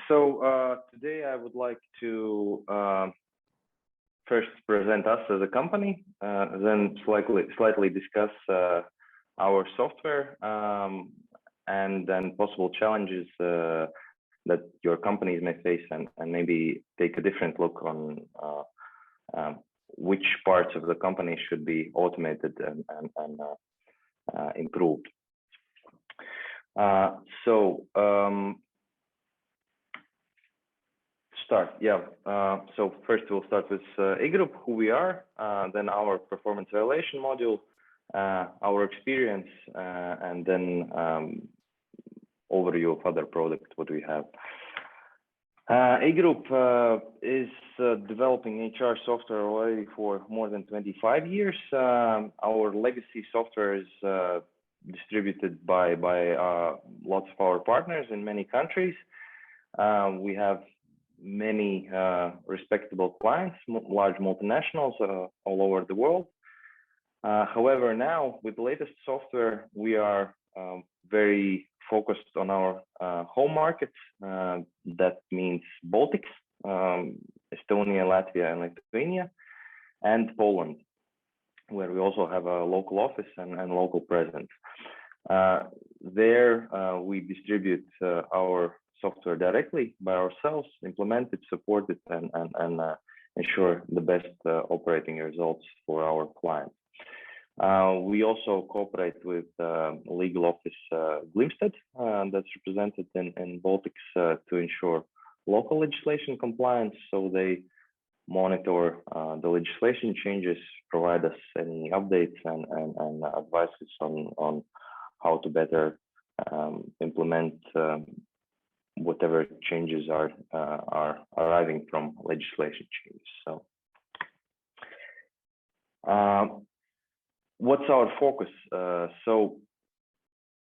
Today I would like to first present us as a company, then slightly discuss our software and then possible challenges that your companies may face, and maybe take a different look on which parts of the company should be automated and improved. So first we'll start with AGroup, who we are, then our performance evaluation module, our experience, and then overview of other products what we have. AGroup is developing HR software already for more than 25 years. Our legacy software is distributed by lots of our partners in many countries. We have many respectable clients, large multinationals all over the world. However, now with the latest software, we are very focused on our home markets. That means Baltics, Estonia, Latvia, and Lithuania, and Poland, where we also have a local office and local presence. There we distribute our software directly by ourselves, implement it, support it, and ensure the best operating results for our clients. We also cooperate with legal office Glimstedt that's represented in Baltics to ensure local legislation compliance. So they monitor the legislation changes, provide us any updates and advices on how to better implement whatever changes are arriving from legislation changes. So what's our focus? So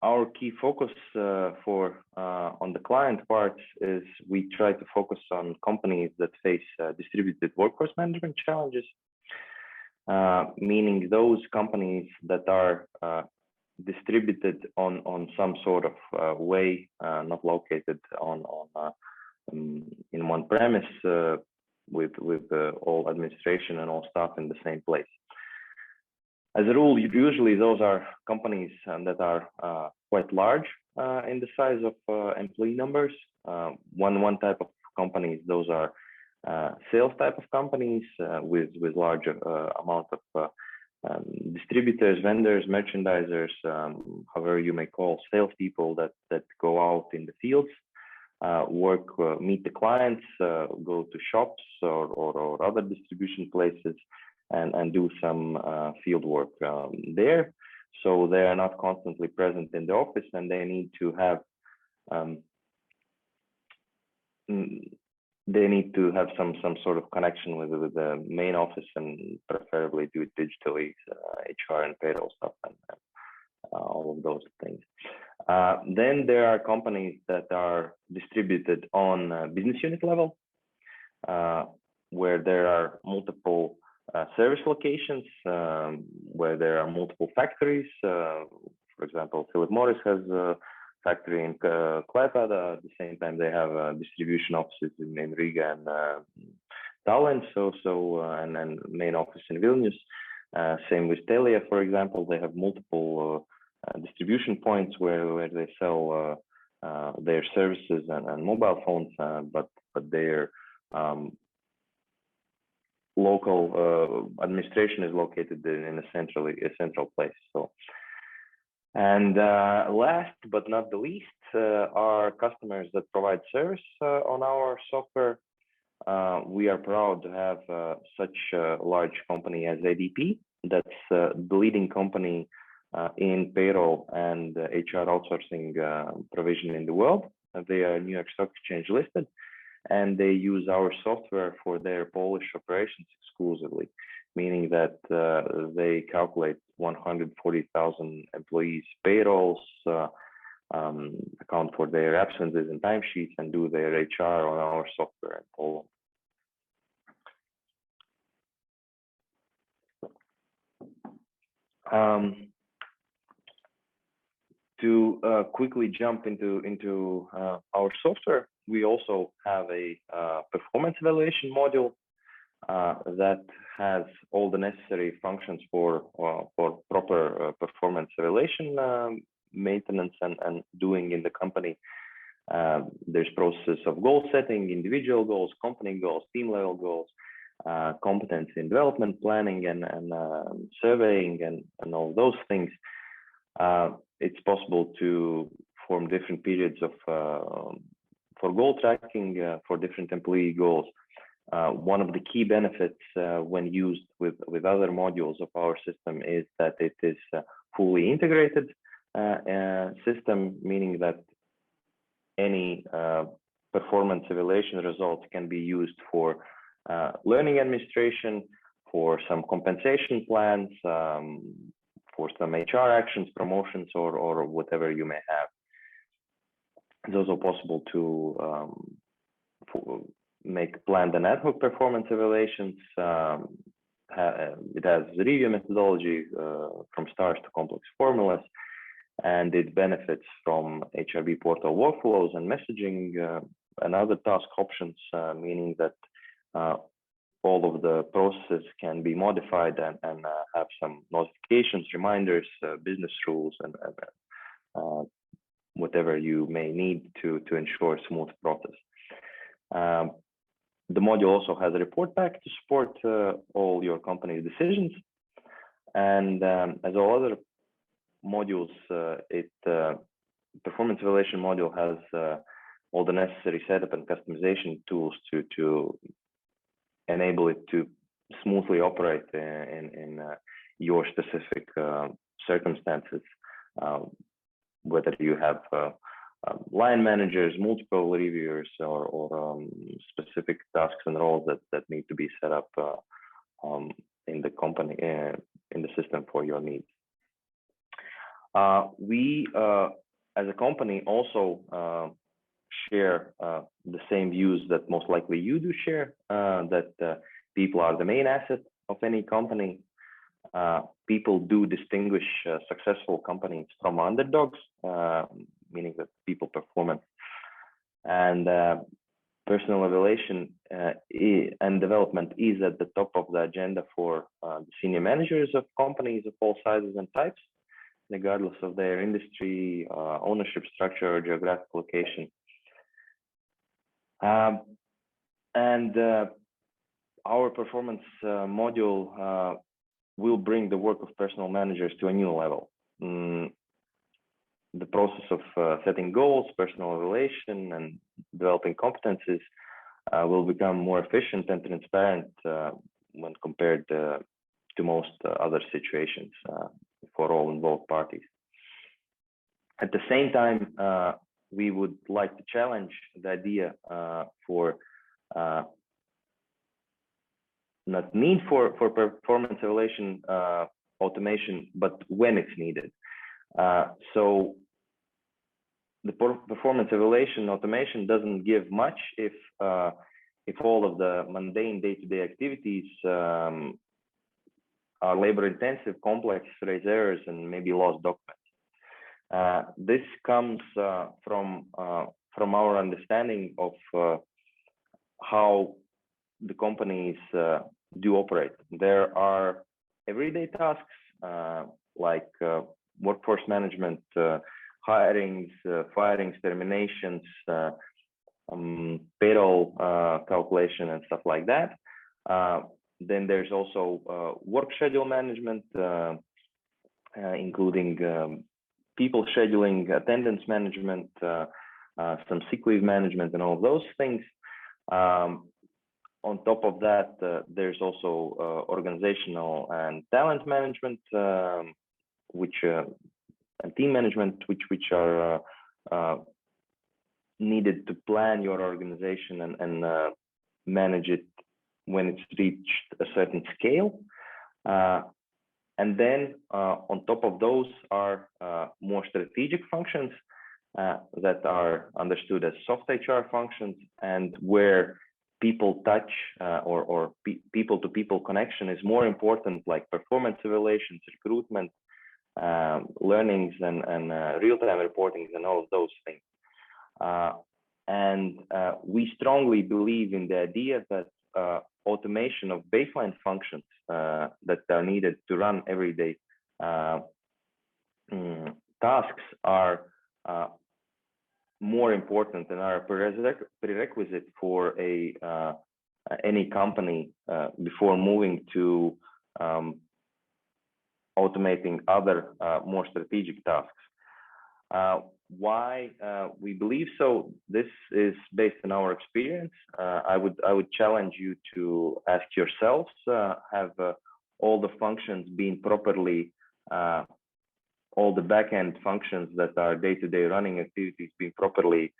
our key focus on the client part is we try to focus on companies that face distributed workforce management challenges, meaning those companies that are distributed on some sort of way, not located in one premise with all administration and all staff in the same place. As a rule, usually those are companies that are quite large in the size of employee numbers. One type of companies, those are sales type of companies with large amount of distributors, vendors, merchandisers, however you may call, salespeople that go out in the fields, work, meet the clients, go to shops or other distribution places, and do some field work there. So they are not constantly present in the office, and they need to have some sort of connection with the main office, and preferably do it digitally, HR and payroll stuff and all of those things. Then there are companies that are distributed on business unit level, where there are multiple service locations, where there are multiple factories. For example, Phillip Morris has a factory in Klaipėda. At the same time, they have distribution offices in Riga and Tallinn, and main office in Vilnius. Same with Telia, for example. They have multiple distribution points where they sell their services and mobile phones, but their local administration is located in a central place. So, and last but not the least are customers that provide service on our software. We are proud to have such a large company as ADP. That's the leading company in payroll and HR outsourcing provision in the world. They are New York Stock Exchange listed, and they use our software for their Polish operations exclusively, meaning that they calculate 140,000 employees' payrolls, account for their absences and timesheets, and do their HR on our software in Poland. To quickly jump into our software, we also have a performance evaluation module that has all the necessary functions for proper performance evaluation maintenance and doing in the company. There's process of goal setting, individual goals, company goals, team level goals, competency and development planning and surveying and all those things. It's possible to form different periods of for goal tracking for different employee goals. One of the key benefits when used with other modules of our system is that it is a fully integrated system, meaning that any performance evaluation results can be used for learning administration, for some compensation plans, for some HR actions, promotions, or whatever you may have. It's also possible to make planned and ad hoc performance evaluations. It has review methodology from stars to complex formulas, and it benefits from HRB Portal workflows and messaging and other task options, meaning that all of the processes can be modified and have some notifications, reminders, business rules, and whatever you may need to ensure a smooth process. The module also has a report pack to support all your company's decisions. And as all other modules, performance evaluation module has all the necessary setup and customization tools to enable it to smoothly operate in your specific circumstances, whether you have line managers, multiple reviewers, or specific tasks and roles that need to be set up in the company, in the system for your needs. We, as a company, also share the same views that most likely you do share, that people are the main asset of any company. People do distinguish successful companies from underdogs, meaning that people performance. And personal evaluation and development is at the top of the agenda for the senior managers of companies of all sizes and types, regardless of their industry, ownership structure, or geographic location. And our performance module will bring the work of personal managers to a new level. The process of setting goals, personal evaluation, and developing competencies will become more efficient and transparent when compared to most other situations for all involved parties. At the same time, we would like to challenge the idea for not need for performance evaluation automation, but when it's needed. So the performance evaluation automation doesn't give much if all of the mundane day-to-day activities are labor-intensive, complex, raise errors, and maybe lost documents. This comes from our understanding of how the companies do operate. There are everyday tasks like workforce management, hirings, firings, terminations, payroll calculation, and stuff like that. Then there's also work schedule management, including people scheduling, attendance management, some sick leave management, and all of those things. On top of that, there's also organizational and talent management, and team management, which are needed to plan your organization and manage it when it's reached a certain scale. And then on top of those are more strategic functions that are understood as soft HR functions, and where people touch or people-to-people connection is more important, like performance evaluations, recruitment, learnings and real-time reportings and all of those things. We strongly believe in the idea that automation of baseline functions that are needed to run everyday tasks are more important and are a prerequisite for any company before moving to automating other more strategic tasks. Why we believe so? This is based on our experience. I would challenge you to ask yourselves: have all the functions been properly, all the backend functions that are day-to-day running activities being properly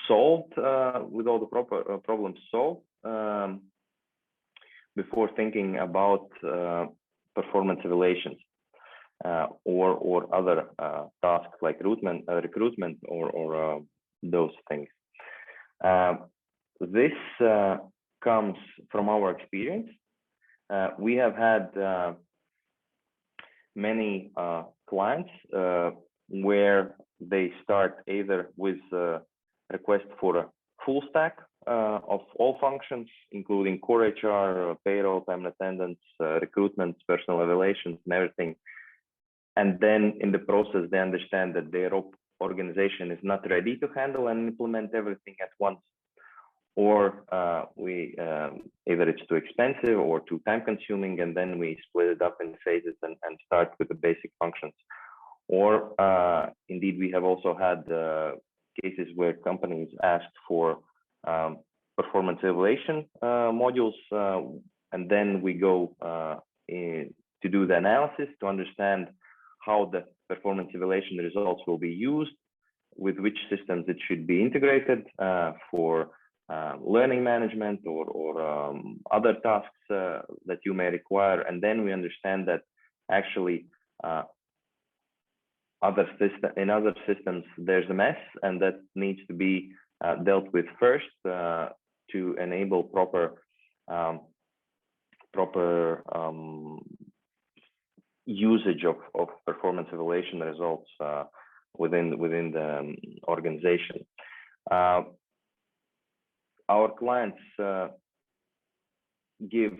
solved, with all the proper problems solved, before thinking about performance evaluations or other tasks like recruitment or those things. This comes from our experience. We have had many clients where they start either with a request for a full stack of all functions, including core HR, payroll, time and attendance, recruitment, personal evaluations, and everything. And then in the process, they understand that their organization is not ready to handle and implement everything at once. Or either it's too expensive or too time consuming, and then we split it up in phases and start with the basic functions. Or indeed, we have also had cases where companies asked for performance evaluation modules, and then we go to do the analysis to understand how the performance evaluation results will be used, with which systems it should be integrated for learning management or other tasks that you may require. And then we understand that actually in other systems there's a mess, and that needs to be dealt with first to enable proper usage of performance evaluation results within the organization. Our clients give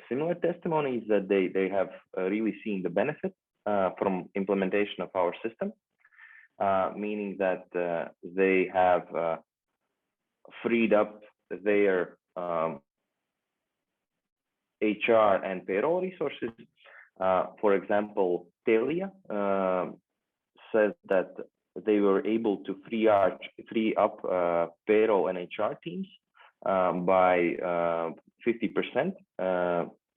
similar testimonies that they have really seen the benefit from implementation of our system, meaning that they have freed up their HR and payroll resources. For example, Telia says that they were able to free up payroll and HR teams by 50%,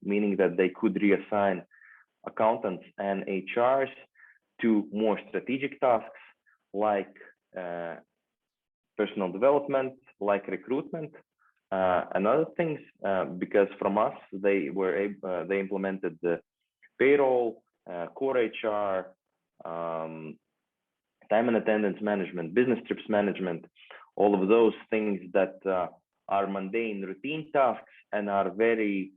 meaning that they could reassign accountants and HRs to more strategic tasks like personal development, like recruitment, and other things. Because from us, they implemented the payroll, core HR, time and attendance management, business trips management, all of those things that are mundane routine tasks and are very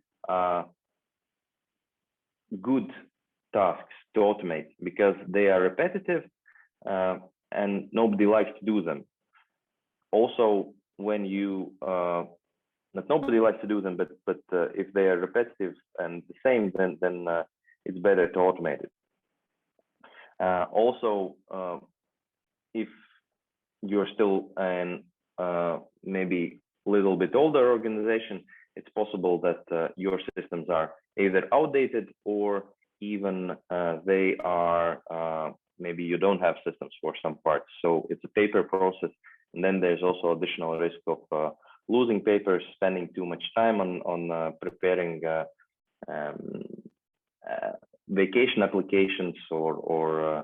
good tasks to automate because they are repetitive and nobody likes to do them. Also, when you not nobody likes to do them, but if they are repetitive and the same, then it's better to automate it. Also, if you're still an maybe a little bit older organization, it's possible that your systems are either outdated or even they are maybe you don't have systems for some parts. So it's a paper process, and then there's also additional risk of losing papers, spending too much time on preparing vacation applications or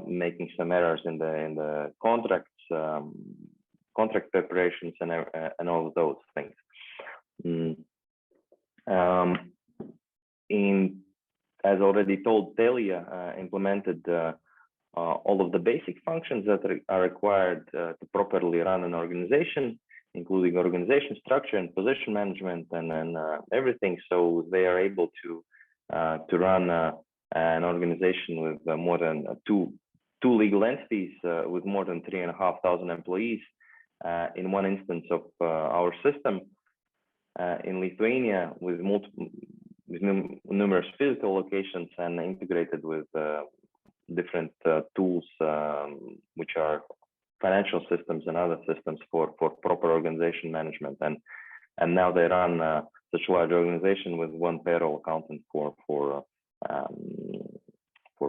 making some errors in the contracts, contract preparations, and all of those things. As already told, Telia implemented all of the basic functions that are required to properly run an organization, including organization structure and position management and everything. So they are able to run an organization with more than two legal entities with more than 3,500 employees. In one instance of our system in Lithuania, with numerous physical locations and integrated with different tools, which are financial systems and other systems for proper organization management. And now they run such a large organization with one payroll accountant for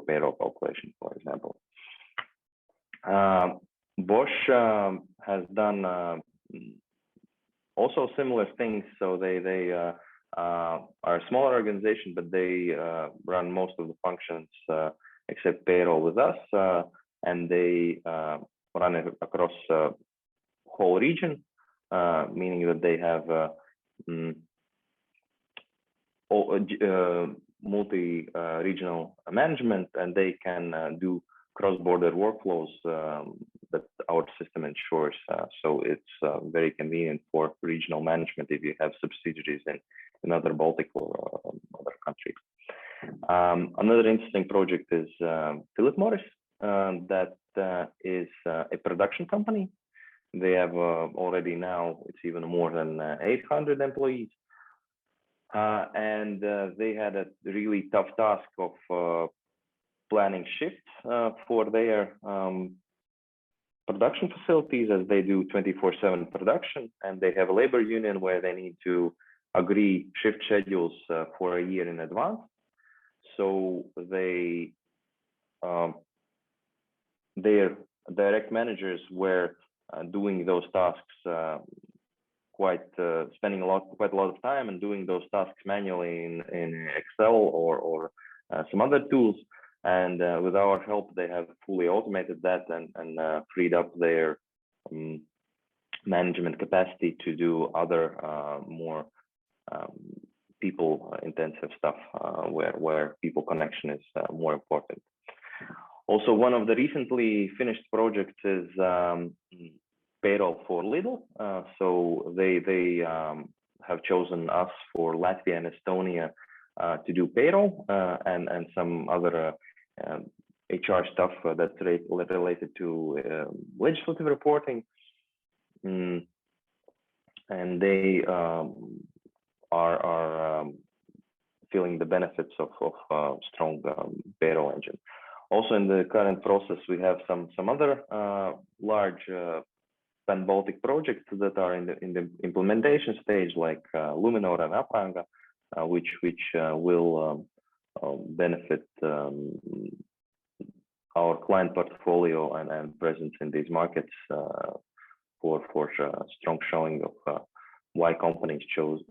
payroll calculation, for example. Bosch has done also similar things. So they are a smaller organization, but they run most of the functions except payroll with us, and they run it across the whole region, meaning that they have multi-regional management, and they can do cross-border workflows that our system ensures. So it's very convenient for regional management if you have subsidiaries in other Baltic or other countries. Another interesting project is Phillip Morris, that is a production company. They have already now, it's even more than 800 employees. And they had a really tough task of planning shifts for their production facilities, as they do 24/7 production, and they have a labor union where they need to agree shift schedules for a year in advance. So they their direct managers were doing those tasks spending quite a lot of time and doing those tasks manually in Excel or some other tools. And with our help, they have fully automated that and freed up their management capacity to do other more people-intensive stuff where people connection is more important. Also, one of the recently finished projects is payroll for Lidl. So they have chosen us for Latvia and Estonia to do payroll and some other HR stuff that's related to legislative reporting. And they are feeling the benefits of strong payroll engine. Also, in the current process, we have some other large pan-Baltic projects that are in the implementation stage, like Luminor and Apranga, which will benefit our client portfolio and presence in these markets for strong showing of why companies choose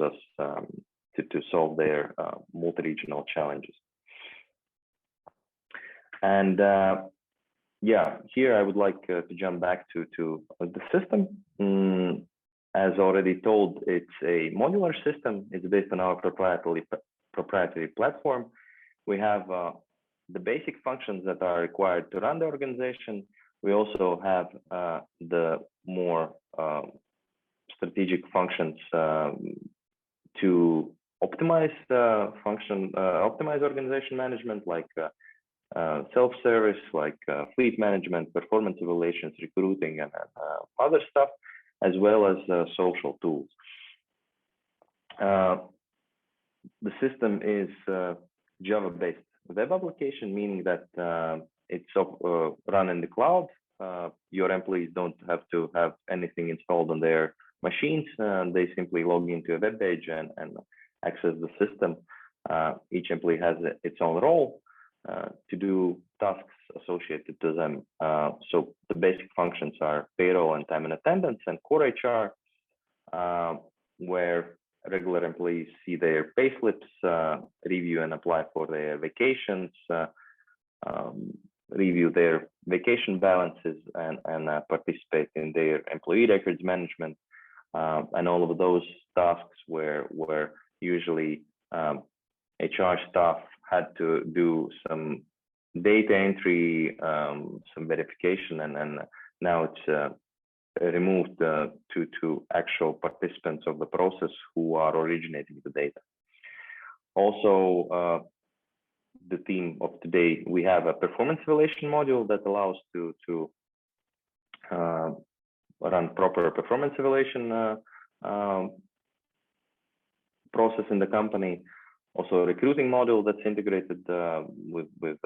us to solve their multi-regional challenges. And yeah, here I would like to jump back to the system. As already told, it's a modular system. It's based on our proprietary platform. We have the basic functions that are required to run the organization. We also have the more strategic functions to optimize optimize organization management, like self-service, like fleet management, performance evaluations, recruiting, and other stuff, as well as social tools. The system is Java-based web application, meaning that it's run in the cloud. Your employees don't have to have anything installed on their machines. They simply log into a web page and access the system. Each employee has its own role to do tasks associated to them. So the basic functions are payroll and time and attendance, and core HR, where regular employees see their payslips, review and apply for their vacations, review their vacation balances, and participate in their employee records management, and all of those tasks where usually HR staff had to do some data entry, some verification, and now it's removed to actual participants of the process who are originating the data. Also, the theme of today, we have a performance evaluation module that allows to run proper performance evaluation process in the company. Also a recruiting module that's integrated with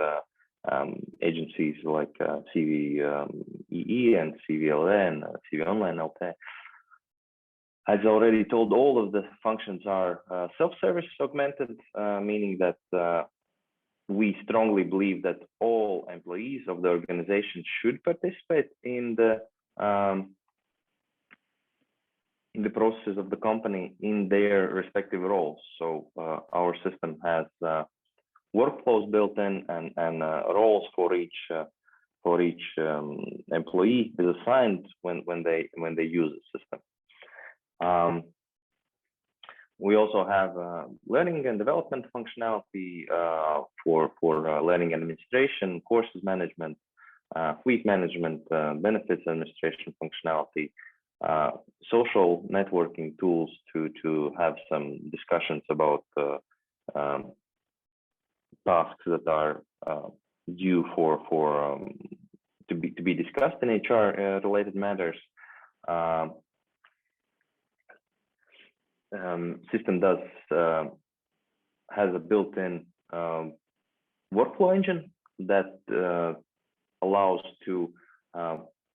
agencies like CVEE and CVLA and CV Online LT. As already told, all of the functions are self-service augmented, meaning that we strongly believe that all employees of the organization should participate in the processes of the company in their respective roles. So our system has workflows built in and roles for each employee is assigned when they use the system. We also have learning and development functionality for learning administration, courses management, fleet management, benefits administration functionality, social networking tools to have some discussions about tasks that are due to be discussed in HR related matters. System has a built-in workflow engine that allows to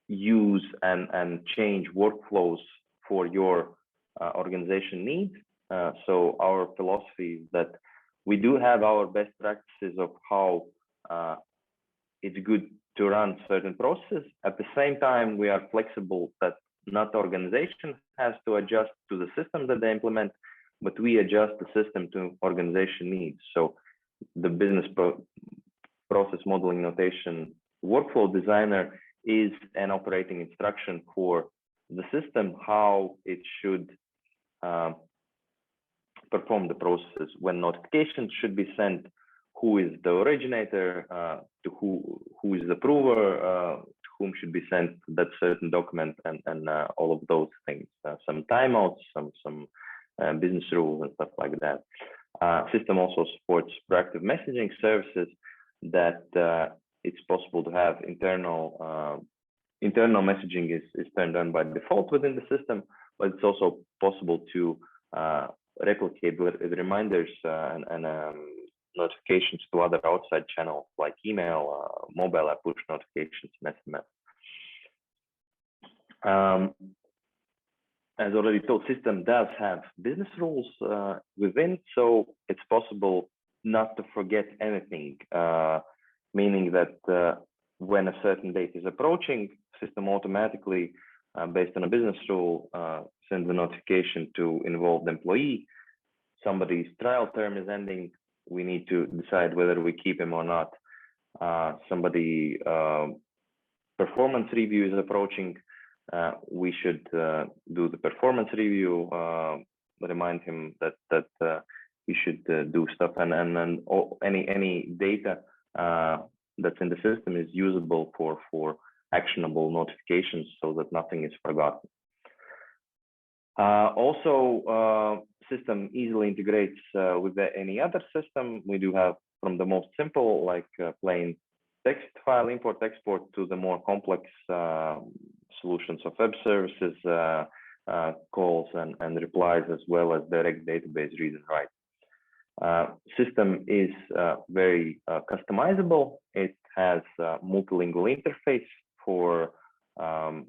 use and change workflows for your organization needs. So our philosophy is that we do have our best practices of how it's good to run certain processes. At the same time, we are flexible that not the organization has to adjust to the system that they implement, but we adjust the system to organization needs. So the business process modeling notation workflow designer is an operating instruction for the system, how it should perform the processes, when notifications should be sent, who is the originator, to who is the approver, to whom should be sent that certain document, and all of those things. Some timeouts, some business rules and stuff like that. System also supports proactive messaging services that it's possible to have internal messaging is turned on by default within the system, but it's also possible to replicate with reminders and notifications to other outside channels like email, mobile app push notifications, and SMS. As already told, system does have business rules within, so it's possible not to forget anything, meaning that when a certain date is approaching, system automatically, based on a business rule, sends a notification to involved employee. Somebody's trial term is ending. We need to decide whether we keep him or not. Somebody performance review is approaching. We should do the performance review, remind him that he should do stuff, and any data that's in the system is usable for actionable notifications so that nothing is forgotten. Also, system easily integrates with any other system. We do have from the most simple, like plain text file import export, to the more complex solutions of web services, calls and replies, as well as direct database read and write. System is very customizable. It has multilingual interface for the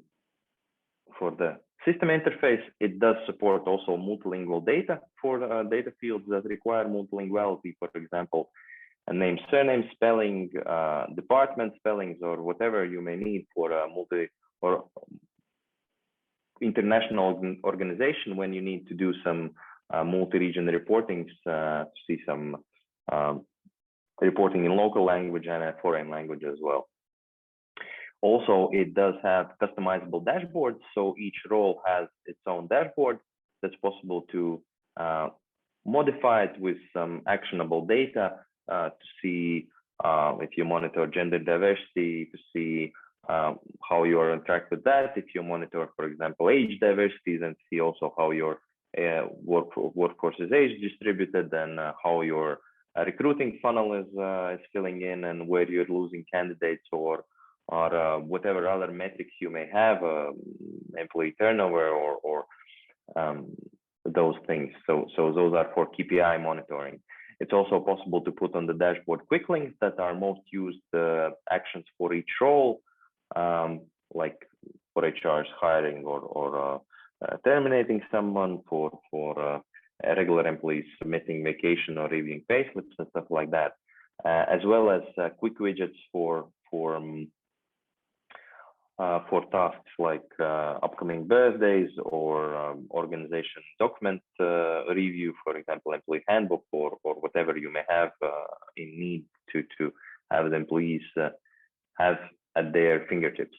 system interface. It does support also multilingual data for data fields that require multilinguality, for example, a name, surname spelling, department spellings, or whatever you may need for a multi or international organization when you need to do some multi-region reportings, to see some reporting in local language and a foreign language as well. Also, it does have customizable dashboards, so each role has its own dashboard that's possible to modify it with some actionable data to see if you monitor gender diversity, to see how you are on track with that. If you monitor, for example, age diversity, then see also how your workforce is age distributed, and how your recruiting funnel is filling in, and where you're losing candidates, or whatever other metrics you may have, employee turnover or those things. So those are for KPI monitoring. It's also possible to put on the dashboard quick links that are most used actions for each role, like for HR's hiring or terminating someone, for regular employees submitting vacation or reviewing payslips and stuff like that, as well as quick widgets for tasks like upcoming birthdays or organization document review, for example, employee handbook, or whatever you may have in need to have the employees have at their fingertips.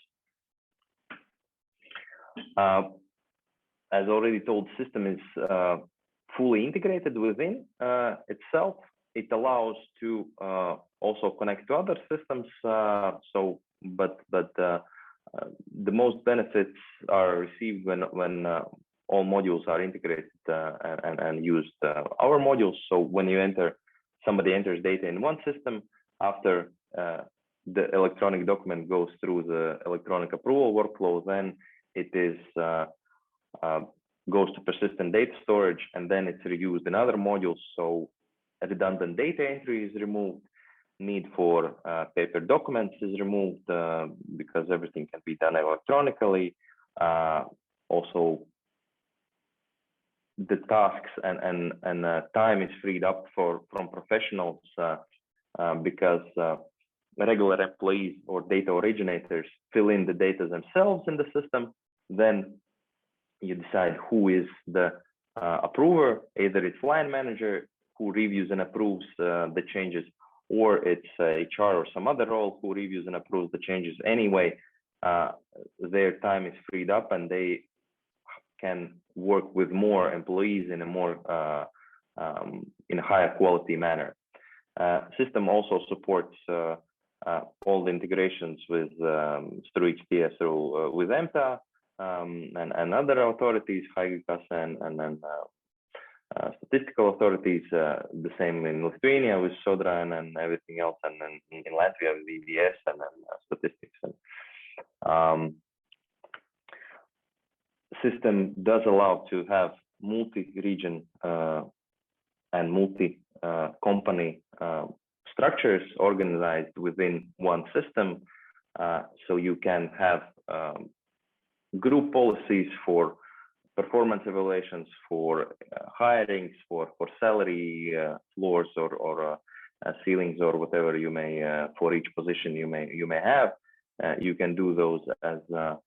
As already told, system is fully integrated within itself. It allows to also connect to other systems. The most benefits are received when all modules are integrated and used. Our modules, so when somebody enters data in one system, after the electronic document goes through the electronic approval workflow, then it is goes to persistent data storage, and then it's reused in other modules. So redundant data entry is removed. Need for paper documents is removed because everything can be done electronically. Also, the tasks and time is freed up from professionals because regular employees or data originators fill in the data themselves in the system. Then you decide who is the approver. Either it's line manager who reviews and approves the changes, or it's HR or some other role who reviews and approves the changes. Anyway, their time is freed up and they can work with more employees in a more in a higher quality manner. System also supports all the integrations with through HTS with EMTA and other authorities, HRB and then statistical authorities, the same in Lithuania with Sodra and everything else, and then in Latvia with EDS and then statistics. And system does allow to have multi-region and multi-company structures organized within one system, so you can have group policies for performance evaluations, for hirings, for salary floors or ceilings or whatever you may for each position you may have. You can do those as a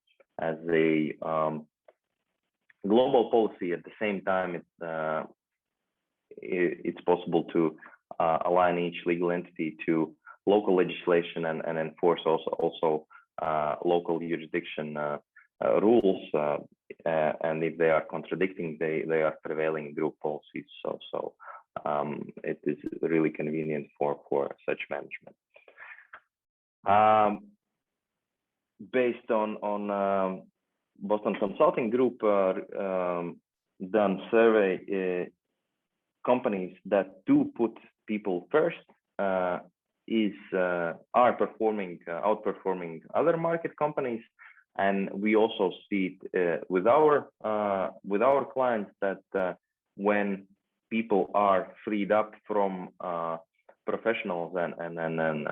global policy. At the same time, it's possible to align each legal entity to local legislation and enforce also local jurisdiction rules, and if they are contradicting, they are prevailing group policies. So it is really convenient for such management. Based on Boston Consulting Group done survey, companies that do put people first are outperforming other market companies. And we also see it with our clients that when people are freed up from professionals and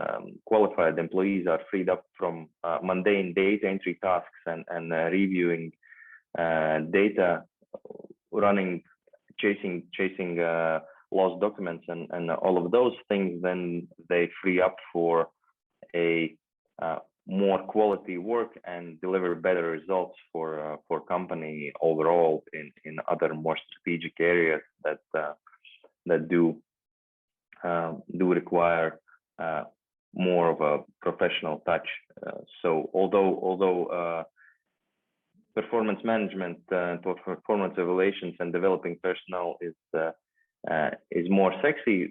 qualified employees are freed up from mundane data entry tasks and reviewing data, chasing lost documents and all of those things, then they free up for a more quality work and deliver better results for company overall in other more strategic areas that do require more of a professional touch. So although performance management, performance evaluations, and developing personnel is more sexy,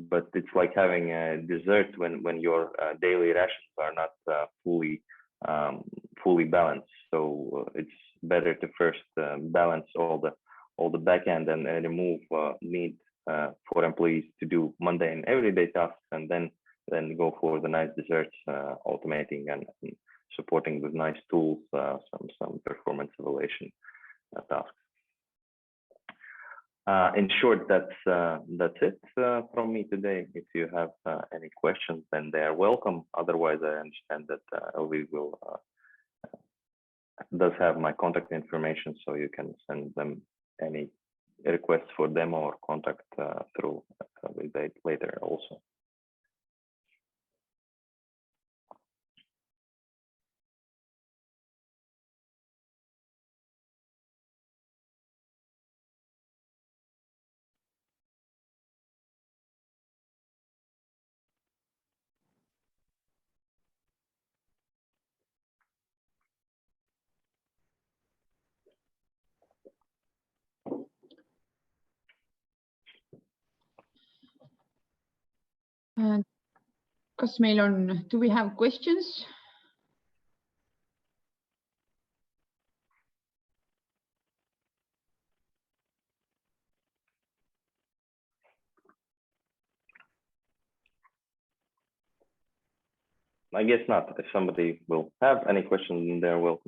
but it's like having a dessert when your daily rations are not fully balanced. So it's better to first balance all the back end and remove need for employees to do mundane everyday tasks, and then go for the nice desserts, automating and supporting with nice tools, some performance evaluation tasks. In short, that's it from me today. If you have any questions, then they are welcome. Otherwise, I understand that Elvi will does have my contact information, so you can send them any requests for them or contact through later also. Kas meil on, do we have questions? I guess not. If somebody will have any questions, they're welcome